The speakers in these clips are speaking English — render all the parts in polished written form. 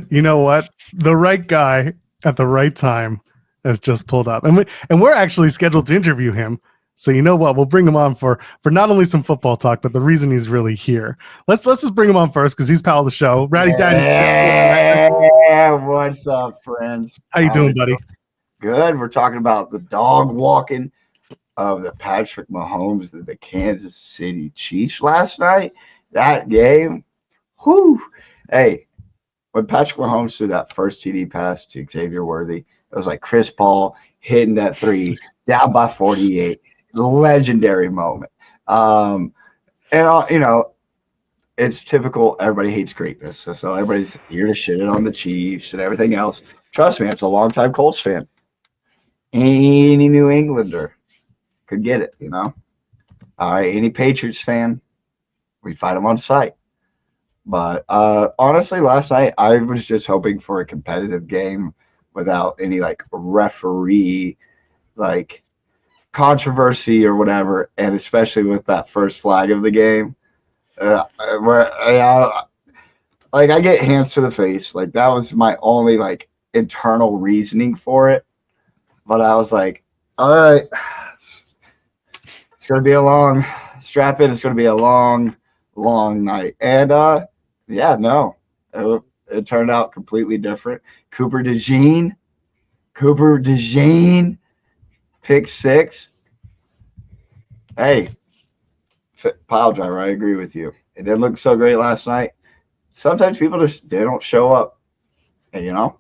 You know what? The right guy at the right time has just pulled up, and we're actually scheduled to interview him. So you know what? We'll bring him on for not only some football talk, but the reason he's really here. Let's just bring him on first because he's pal of the show. Ratty Daddy. Yeah, what's up, friends? How you doing, buddy? Good. We're talking about the dog walking of the Patrick Mahomes of the Kansas City Chiefs last night. That game, whew. Hey, when Patrick Mahomes threw that first TD pass to Xavier Worthy, it was like Chris Paul hitting that three down by 48. Legendary moment. And you know, it's typical. Everybody hates greatness, so everybody's here to shit it on the Chiefs and everything else. Trust me, it's a longtime Colts fan. Any New Englander could get it, you know. All right, any Patriots fan, we fight them on site. But honestly, last night I was just hoping for a competitive game without any like referee like controversy or whatever, and especially with that first flag of the game, where like I get hands to the face. Like that was my only like internal reasoning for it. But I was like, all right, it's gonna be a long strap in. It's gonna be a long night, and yeah, no, it turned out completely different. Cooper DeJean, pick six. Hey, pile driver, I agree with you. It didn't look so great last night. Sometimes people they don't show up, and you know.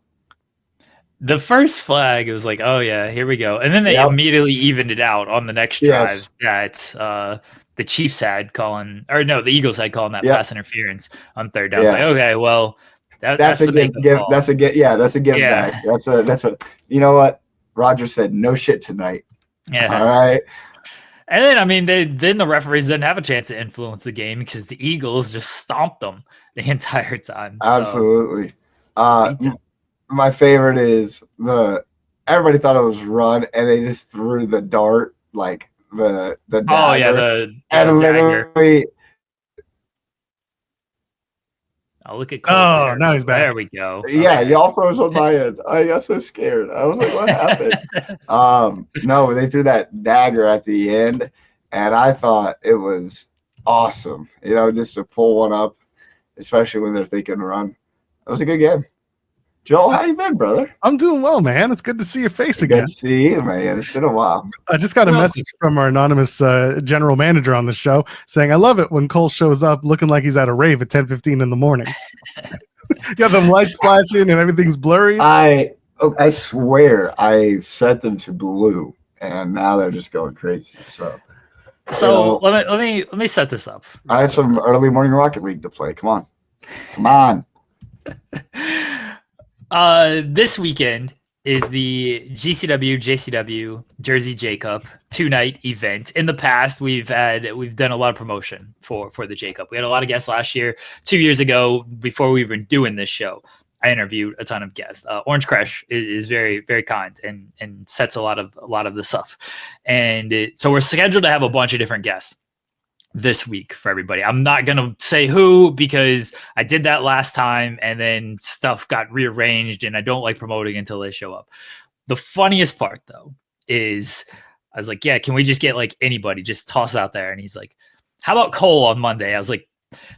The first flag, it was like, oh yeah, here we go, and then they immediately evened it out on the next drive. That the Chiefs had calling, or no, the Eagles had calling that pass interference on third down. It's like, okay, well, that's a give. That's a give. Yeah, that's a give back. That's a. You know what? Roger said, no shit tonight. Yeah. All right. And then, I mean, then the referees didn't have a chance to influence the game because the Eagles just stomped them the entire time. Absolutely. My favorite is everybody thought it was run, and they just threw the dart like the dagger. Oh yeah, the dagger. I'll look at Cole's Oh, now he's back. There we go. Yeah, y'all froze on my end. I got so scared. I was like, what happened? No, they threw that dagger at the end, and I thought it was awesome. You know, just to pull one up, especially when they're thinking run. It was a good game. Joel, how you been, brother? I'm doing well, man. It's good to see your face again. Good to see you, man. It's been a while. I just got a message from our anonymous general manager on the show saying, I love it when Cole shows up looking like he's at a rave at 10:15 in the morning. You got them lights flashing and everything's blurry. I swear I set them to blue, and now they're just going crazy. So let me set this up. I had some early morning Rocket League to play. Come on. This weekend is the GCW JCW Jersey J-Cup 2-night event. In the past, we've done a lot of promotion for the J-Cup. We had a lot of guests last year. 2 years ago, before we were doing this show, I interviewed a ton of guests. Orange Crush is very, very kind and sets a lot of the stuff. And so we're scheduled to have a bunch of different guests this week for everybody. I'm not going to say who because I did that last time and then stuff got rearranged and I don't like promoting until they show up. The funniest part though is I was like, yeah, can we just get like anybody, just toss out there? And he's like, how about Cole on Monday? I was like,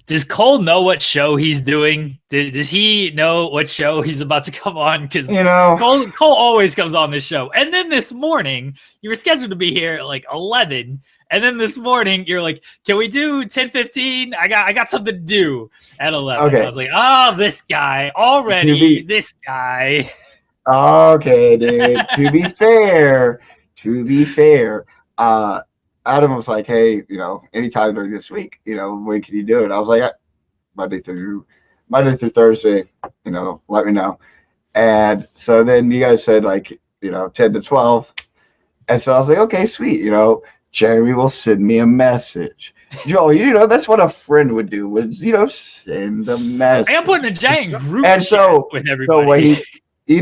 does Cole know what show he's doing? Does he know what show he's about to come on? Because Cole always comes on this show. And then this morning, you were scheduled to be here at like 11. And then this morning, you're like, can we do 10:15? I got something to do at 11. Okay. I was like, oh, this guy already. This guy. Okay, dude. To be fair, Adam was like, hey, you know, anytime during this week, you know, when can you do it? I was like, Monday through Thursday, you know, let me know. And so then you guys said like, you know, 10 to 12. And so I was like, okay, sweet. You know, Jeremy will send me a message. Joel, you know, that's what a friend would do was, you know, send a message. I'm putting a giant group and so, with everybody. So you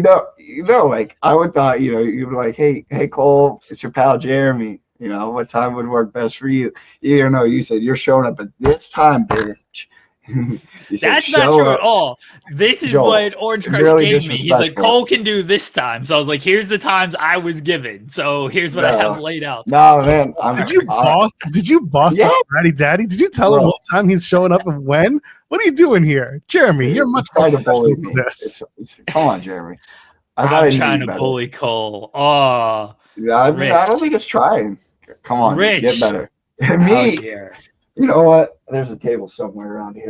know, like I would thought, you know, you'd be like, hey, Cole, it's your pal Jeremy. You know, what time would work best for you? You know, you said you're showing up at this time, bitch. He said, That's not "Show true up." at all. This is Joel, what Orange it's Crush really gave me. He's like, disrespectful. Cole can do this time. So I was like, here's the times I was given. So here's what I have laid out. No, So man. Did you boss Yeah. up Ratty Daddy? Did you tell him Bro. what time he's showing up and when? What are you doing here, Jeremy? You're much trying to more bully professional me. than this. Come on, Jeremy. I thought I I'm knew trying you to better. bully Cole. Oh, Yeah, I mean, I don't think it's trying. Come on, Rich. get better. how Me. dare. You know what? There's a table somewhere around here.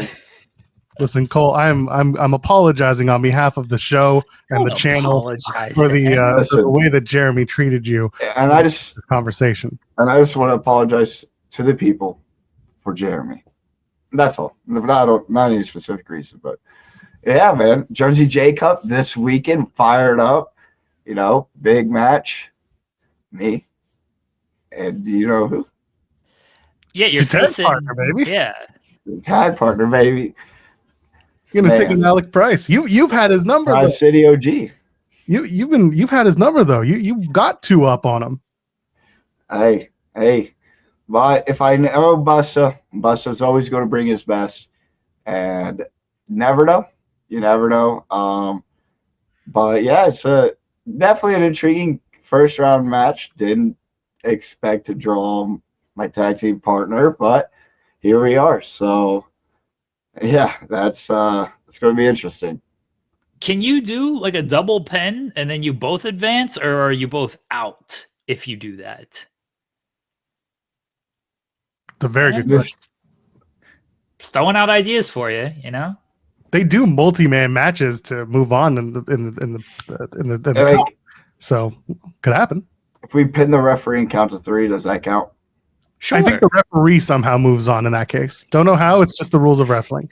Listen, Cole, I'm apologizing on behalf of the show and the Don't channel apologize for to the anyone. for the way that Jeremy treated you. And I just This conversation. want to apologize to the people for Jeremy. That's all. Not any specific reason, but yeah, man. Jersey J-Cup this weekend, fired up. You know, big match. Me. And you know who? Yeah, you're It's a tag facing. partner, baby. Yeah. The tag partner, baby. You're gonna take Man. an Alec Price. You've had his number though. Prize City OG. You've had his number though. You got 2 up on him. Hey. But if I know Busta's always going to bring his best. And never know. You never know. But yeah, it's definitely an intriguing first round match. Didn't expect to draw my tag team partner, but here we are. So yeah, that's it's going to be interesting. Can you do like a double pen and then you both advance, or are you both out if you do that? It's a very good This- question. Just throwing out ideas for you, you know? They do multi-man matches to move on in the Like, cup. So could happen. if we pin the referee and count to 3, does that count? Sure. I think the referee somehow moves on in that case. Don't know how. It's just the rules of wrestling.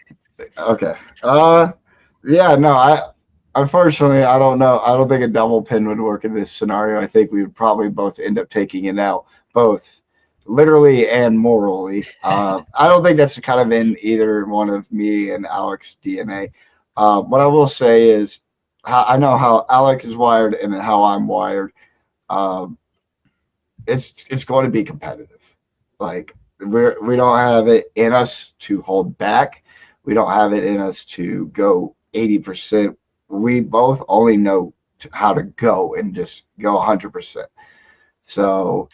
Okay. Yeah, no, unfortunately I don't know. I don't think a double pin would work in this scenario. I think we would probably both end up taking it out, both literally and morally. I don't think that's kind of in either one of me and Alec's DNA. What I will say is I know how Alec is wired and how I'm wired. It's going to be competitive. Like we don't have it in us to hold back. We don't have it in us to go 80%. We both only know how to go and just go 100%. So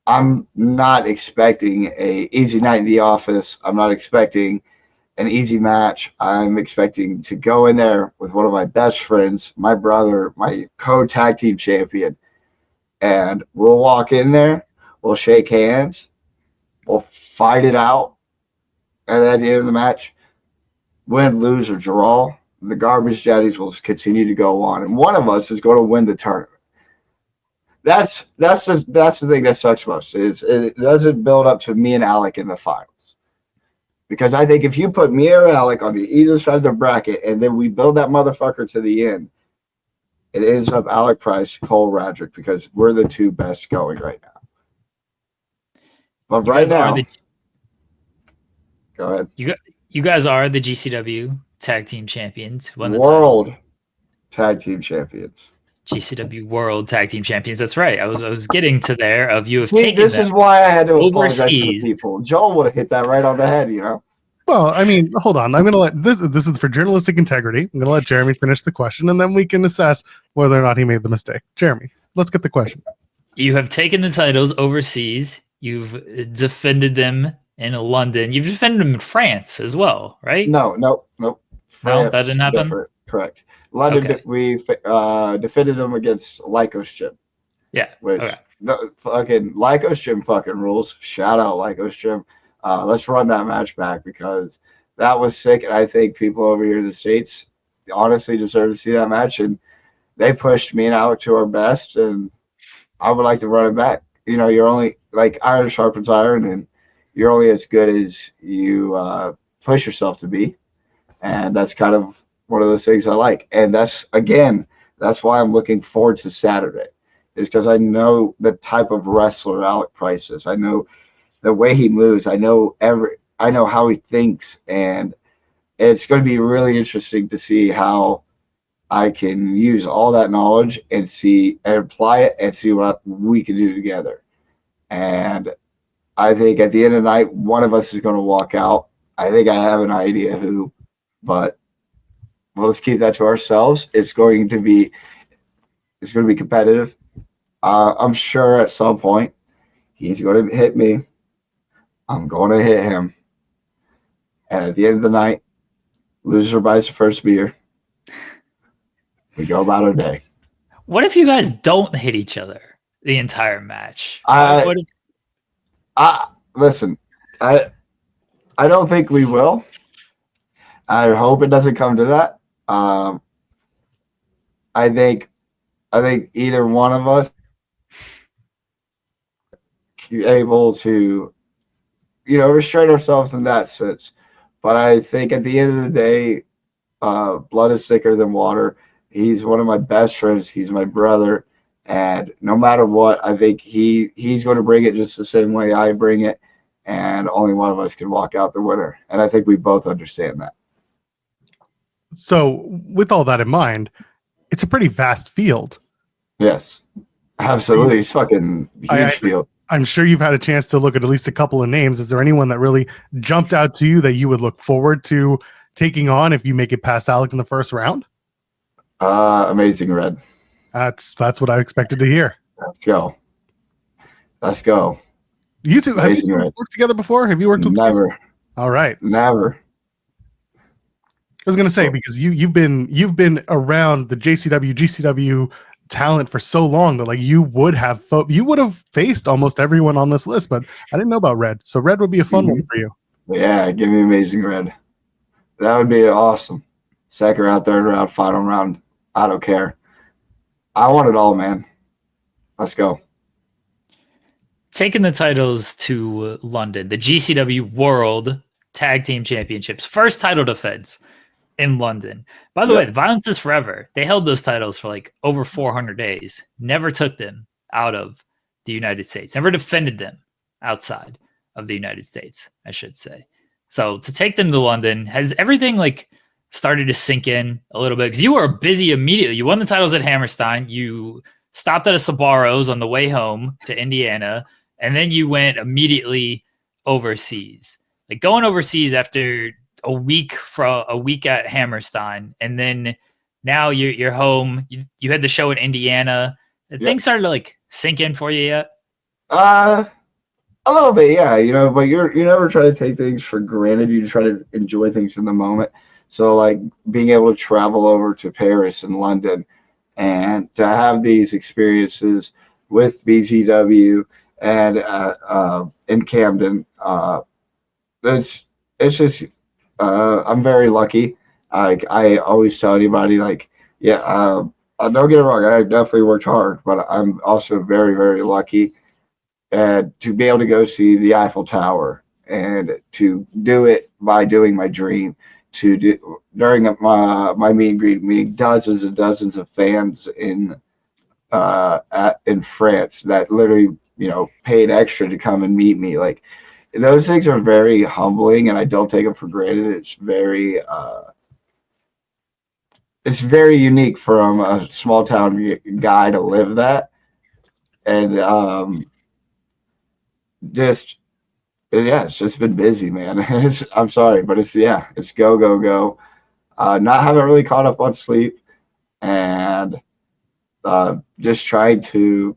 I'm not expecting a easy night in the office. I'm not expecting an easy match. I'm expecting to go in there with one of my best friends, my brother, my co-tag team champion, and we'll walk in there, we'll shake hands, we'll fight it out, and at the end of the match, win, lose, or draw, the garbage daddies will continue to go on, and one of us is going to win the tournament. That's the thing that sucks most is it doesn't build up to me and Alec in the finals, because I think if you put me or Alec on the either side of the bracket and then we build that motherfucker to the end, it ends up Alec Price, Cole Radrick, because we're the 2 best going right now. But right now, go ahead. You guys are the GCW tag team champions. Won the World titles. tag team champions. GCW World Tag Team Champions. That's right. I was getting to there. Of you have See, taken this them. is why I had to apologize to the overseas. people. Joel would have hit that right on the head, you know. Well, I mean, hold on. I'm gonna let this is for journalistic integrity. I'm gonna let Jeremy finish the question, and then we can assess whether or not he made the mistake. Jeremy, let's get the question. You have taken the titles overseas. You've defended them in London. You've defended them in France as well, right? No. No, that didn't happen? Different. Correct. London, Okay. we defended them against Lycos Gym, Yeah. which Okay. the fucking Lycos Gym fucking rules. Shout out Lycos Gym. Let's run that match back because that was sick, and I think people over here in the States honestly deserve to see that match, and they pushed me and Alec to our best, and I would like to run it back. You know, you're only like iron sharpens iron, and you're only as good as you push yourself to be, and that's kind of one of those things I like. And that's why I'm looking forward to Saturday, is because I know the type of wrestler Alec Price is. I know the way he moves. I know how he thinks, and it's going to be really interesting to see how I can use all that knowledge and apply it and see what we can do together. And I think at the end of the night, one of us is going to walk out. I think I have an idea who, but we'll just keep that to ourselves. It's going to be competitive. I'm sure at some point he's going to hit me. I'm going to hit him. And at the end of the night, loser buys the first beer. We go about our day. What if you guys don't hit each other the entire match? Listen, I don't think we will. I hope it doesn't come to that. I think either one of us be able to, restrain ourselves in that sense. But I think at the end of the day, blood is thicker than water. He's one of my best friends. He's my brother. And no matter what, I think he's going to bring it just the same way I bring it. And only one of us can walk out the winner. And I think we both understand that. So with all that in mind, it's a pretty vast field. Yes, absolutely. It's fucking huge field. I'm sure you've had a chance to look at least a couple of names. Is there anyone that really jumped out to you that you would look forward to taking on if you make it past Alec in the first round? Amazing Red. That's what I expected to hear. Let's go. You two, have you worked together before? Have you worked with Never. All right. Never. I was gonna say, because you've been around the JCW, GCW talent for so long that like you would have faced almost everyone on this list, but I didn't know about Red. So Red would be a fun one for you. Yeah, give me Amazing Red. That would be awesome. Second round, third round, final round. I don't care. I want it all, man. Let's go. Taking the titles to London, the GCW World Tag Team Championships, first title defense in London. By the way, Violence is Forever. They held those titles for like over 400 days. Never took them out of the United States. Never defended them outside of the United States, I should say. So to take them to London, has everything like started to sink in a little bit? Because you were busy immediately. You won the titles at Hammerstein. You stopped at a Sbarro's on the way home to Indiana. And then you went immediately overseas. Like going overseas after a week at Hammerstein, and then now you're home. You had the show in Indiana. Things started to like sink in for you yet? A little bit, yeah. But you never try to take things for granted. You try to enjoy things in the moment. So like being able to travel over to Paris and London and to have these experiences with BZW and in Camden, it's just I'm very lucky. I always tell anybody don't get it wrong. I definitely worked hard, but I'm also very, very lucky, and to be able to go see the Eiffel Tower and to do it by doing my dream, to do during my meet and greet, meeting dozens and dozens of fans in France that literally paid extra to come and meet me. Like those things are very humbling, and I don't take them for granted. It's very unique from a small town guy to live that, and it's just been busy, man. I'm sorry, but it's go. Haven't really caught up on sleep, and just trying to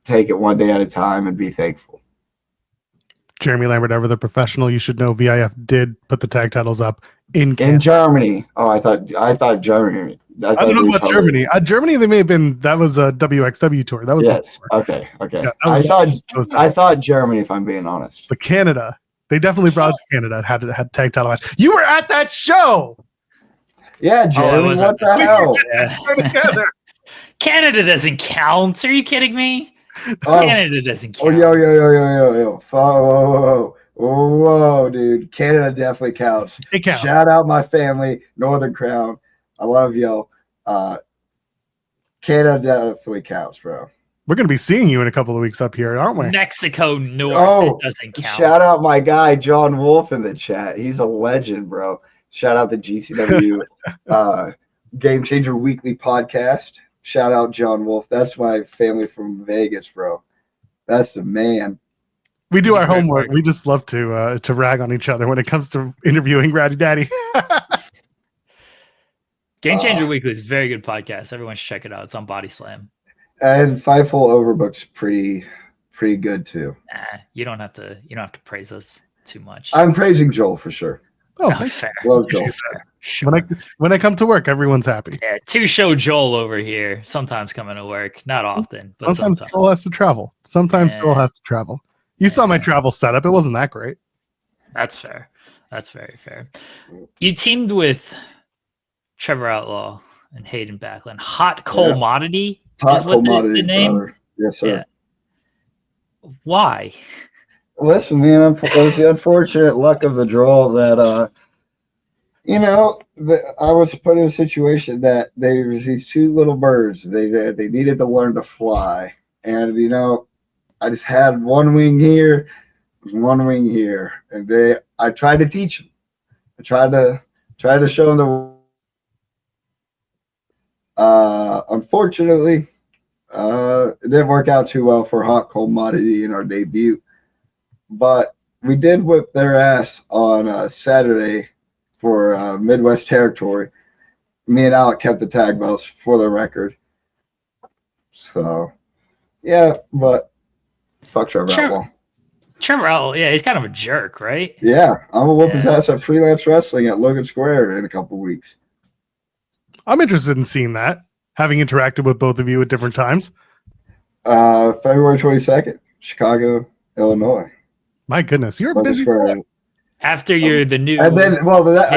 take it one day at a time and be thankful. Jeremy Lambert, ever the professional, you should know VIF did put the tag titles up in Germany. Oh, I thought Germany. I don't know about Germany. Germany, they may have been. That was a WXW tour. That was Okay. Yeah, I thought Germany, if I'm being honest. But Canada, they definitely brought it to Canada. Had tag title match. You were at that show. Yeah, Jeremy. What the hell? Canada doesn't count. Are you kidding me? Canada doesn't count. Yo. Whoa, dude. Canada definitely counts. It counts. Shout out my family, Northern Crown. I love y'all. Canada definitely counts, bro. We're going to be seeing you in a couple of weeks up here, aren't we? Mexico North, it doesn't count. Shout out my guy, John Wolf, in the chat. He's a legend, bro. Shout out the GCW Game Changer Weekly podcast. Shout out John Wolf. That's my family from Vegas, bro. That's the man. We do Pretty our great homework. work. We just love to rag on each other when it comes to interviewing Ratty Daddy. Game Changer Weekly is a very good podcast. Everyone should check it out. It's on Body Slam. And Fightful Overbooked's pretty good too. Nah, you don't have to praise us too much. I'm praising Joel for sure. Oh, Oh, fair. Love Joel. Fair. Sure. when I come to work, everyone's happy. Yeah, two-show Joel over here. Sometimes coming to work, not often, but Sometimes sometimes. Joel has to travel. Sometimes Yeah. Joel has to travel. You saw my travel setup. It wasn't that great. That's fair. That's very fair. You teamed with Trevor Outlaw and Hayden Backlund. Hot Commodity Hot is what commodity, the name. brother. Yes, sir. Yeah. Why? Listen, man, it was the unfortunate luck of the draw that, I was put in a situation that there was these two little birds. They needed to learn to fly, and I just had one wing here, one wing here, and I tried to teach them. I tried to show them unfortunately, it didn't work out too well for Hot Commodity in our debut. But we did whip their ass on Saturday for Midwest Territory. Me and Alec kept the tag belts for the record. So, yeah, but fuck Trevor Outlaw. Trevor Outlaw, yeah, he's kind of a jerk, right? Yeah, I'm going to whoop his ass at Freelance Wrestling at Logan Square in a couple weeks. I'm interested in seeing that, having interacted with both of you at different times. February 22nd, Chicago, Illinois. My goodness, you're a Logan busy Square. boy. After you're the new And then, I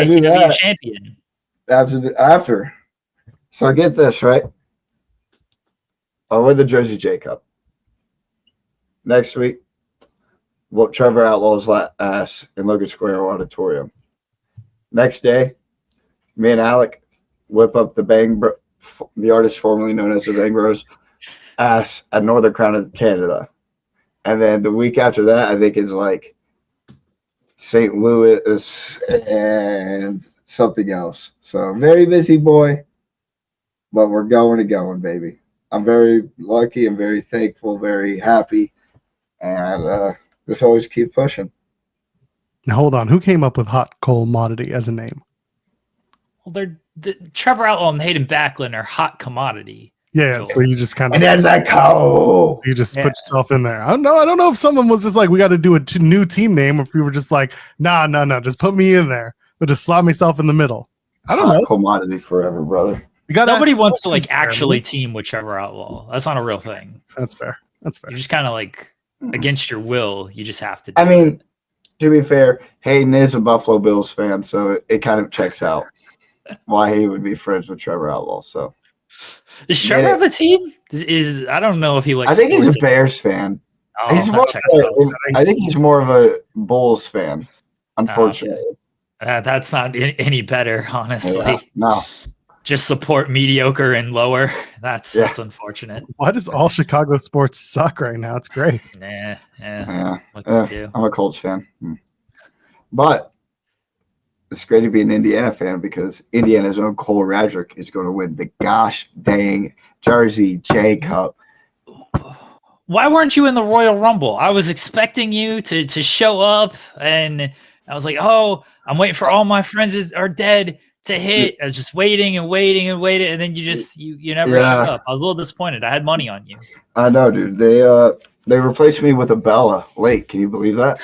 knew JCW that champion. after. So get this, right? I'll win the Jersey J-Cup. Next week, whoop Trevor Outlaw's ass in Logan Square Auditorium. Next day, me and Alec whip up the artist formerly known as the Bang Bros ass at Northern Crown of Canada. And then the week after that, I think it's like St. Louis and something else. So very busy boy, but we're going, baby. I'm very lucky. I'm very thankful, very happy. And just always keep pushing. Now, hold on. Who came up with Hot Commodity as a name? Well, Trevor Outlaw and Hayden Backlund are hot commodity. Yeah, Sure. so you just kind And of there's that cow. put yourself in there. I don't know if someone was just like, we got to do a new team name, or if we were just like, nah, just put me in there, but just slot myself in the middle. I don't know. Commodity forever, brother. You got Nobody wants to actually team with Trevor Outlaw. That's not a real thing. That's fair. You're just kind of like against your will. You just have to. I mean, to be fair, Hayden is a Buffalo Bills fan, so it kind of checks out why he would be friends with Trevor Outlaw. So, does Trevor have a team? Is I don't know if he likes. I think he's a sports. Bears fan. Oh, I think he's more of a Bulls fan. Unfortunately, that's not any better, honestly. Yeah, no. Just support mediocre and lower. That's unfortunate. Why does all Chicago sports suck right now? It's great. Yeah. I'm a Colts fan, but it's great to be an Indiana fan because Indiana's own Cole Radrick is going to win the gosh dang Jersey J-Cup. Why weren't you in the Royal Rumble? I was expecting you to show up, and I was like, oh, I'm waiting for all my friends are dead to hit. I was just waiting, and then you never showed up. I was a little disappointed. I had money on you. I know, dude. They replaced me with a Bella late. Can you believe that?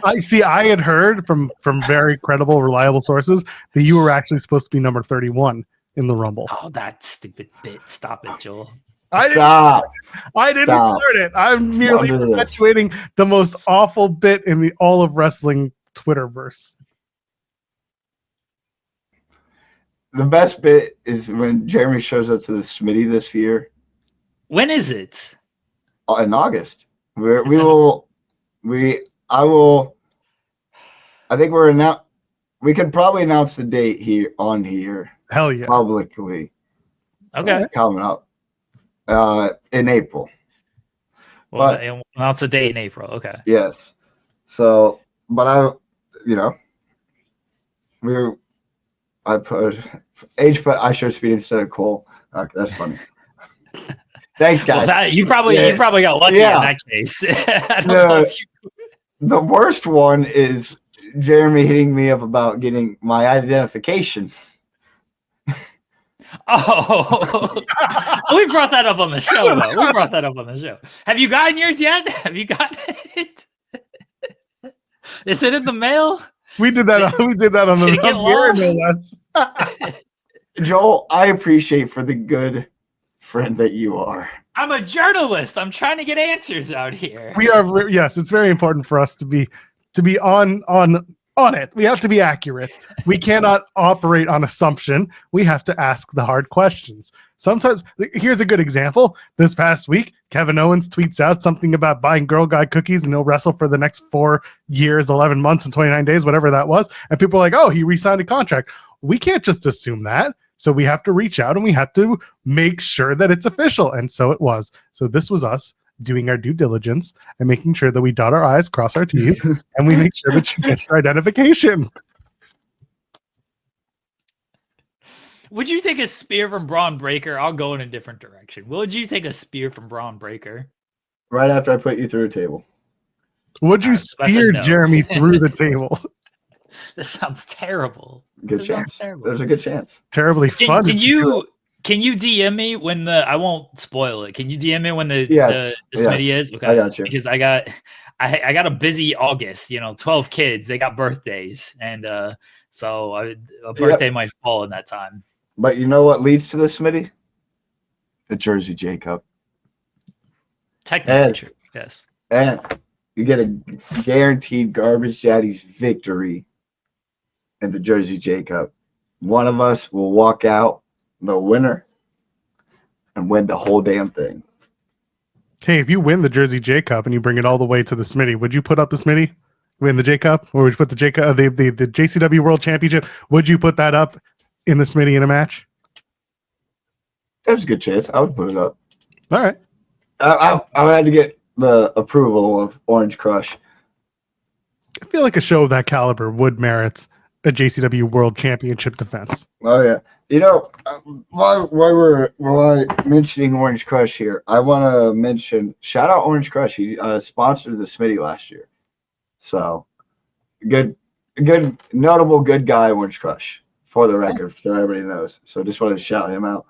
I had heard from very credible, reliable sources that you were actually supposed to be number 31 in the Rumble. Oh, that stupid bit. Stop it, Joel. I didn't start it. I'm merely perpetuating the most awful bit in the all of wrestling Twitterverse. The best bit is when Jeremy shows up to the Smitty this year. When is it? In August. I think we could probably announce the date here on here. Hell yeah. Publicly. Okay. Coming up. In April. Well, announce a date in April. Okay. Yes. So, but I showed speed instead of Cole. Okay, that's funny. Thanks, guys. Well, that you probably got lucky in that case. I don't know if the worst one is Jeremy hitting me up about getting my identification. Oh, we brought that up on the show, though. We brought that up on the show. Have you gotten yours yet? Have you gotten it? Is it in the mail? We did that on the lost? Joel, I appreciate for the good friend that you are. I'm a journalist. I'm trying to get answers out here. We are, yes, it's very important for us to be on it. We have to be accurate. We cannot operate on assumption. We have to ask the hard questions. Sometimes, here's a good example. This past week, Kevin Owens tweets out something about buying Girl Guide cookies and he'll wrestle for the next 4 years, 11 months, and 29 days, whatever that was. And people are like, oh, he re-signed a contract. We can't just assume that. So we have to reach out and we have to make sure that it's official. And so it was. So this was us doing our due diligence and making sure that we dot our I's, cross our T's, and we make sure that you get your identification. Would you take a spear from Braun Breaker? I'll go in a different direction. Would you take a spear from Braun Breaker? Right after I put you through a table. Would you spear Jeremy through the table? This sounds terrible. Good chance. There's a good chance. Terribly fun. Can you DM me when I won't spoil it. Can you DM me when the Smitty is? Okay. I got you. Because I got a busy August, 12 kids, they got birthdays. And so a birthday might fall in that time. But you know what leads to the Smitty? The Jersey J-Cup. Technically true. Yes. And you get a guaranteed Garbage Daddy's victory in the Jersey J-Cup. One of us will walk out the winner and win the whole damn thing. Hey, if you win the Jersey J-Cup and you bring it all the way to the Smitty, would you put up the Smitty? Win the J-Cup? Or would you put the J-Cup, the JCW World Championship? Would you put that up in the Smitty in a match? There's a good chance. I would put it up. All right. I had to get the approval of Orange Crush. I feel like a show of that caliber would merit a JCW World Championship defense. Oh yeah, while we're mentioning Orange Crush here, I want to mention shout out Orange Crush. He sponsored the Smitty last year, so good, notable good guy Orange Crush for the record, so everybody knows. So just wanted to shout him out.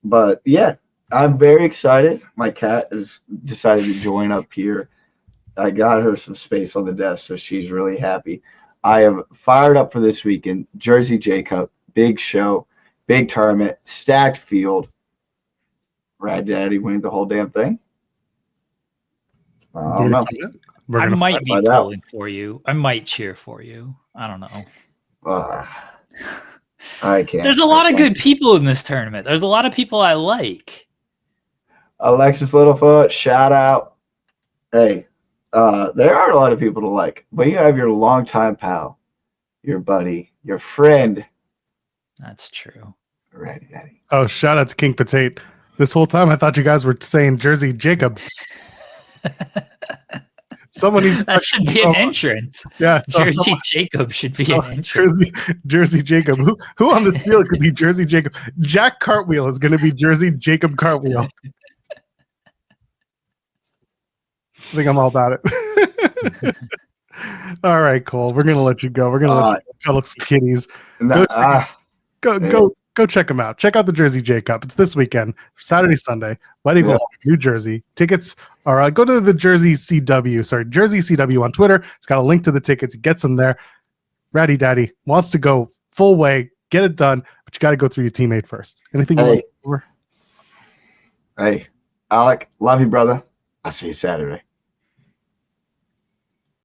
But yeah, I'm very excited. My cat has decided to join up here. I got her some space on the desk, so she's really happy. I am fired up for this weekend. Jersey J-Cup, big show, big tournament, stacked field. Rad Daddy winning the whole damn thing. I don't know. I might be pulling for you. I might cheer for you. I don't know. I can't. There's a lot of good people in this tournament. There's a lot of people I like. Alexis Littlefoot, shout out. Hey. There are a lot of people to like, but you have your longtime pal, your buddy, your friend. That's true. Right, Daddy. Oh, shout out to King Potato. This whole time I thought you guys were saying Jersey Jacob. That should be an entrant. Yeah, Jersey Jacob should be an entrant. Jersey Jacob. Who on this field could be Jersey Jacob? Jack Cartwheel is going to be Jersey Jacob Cartwheel. I think I'm all about it. All right, Cole. We're gonna let you go. We're gonna let you cuddle some kitties. Go check them out. Check out the Jersey J-Cup. It's this weekend, Saturday, Sunday, White Eagle Hall, New Jersey. Tickets are go to the Jersey CW on Twitter. It's got a link to the tickets. Get them there. Ratty Daddy wants to go full way, get it done, but you got to go through your teammate first. Anything you want over? Hey, Alec, love you, brother. I'll see you Saturday.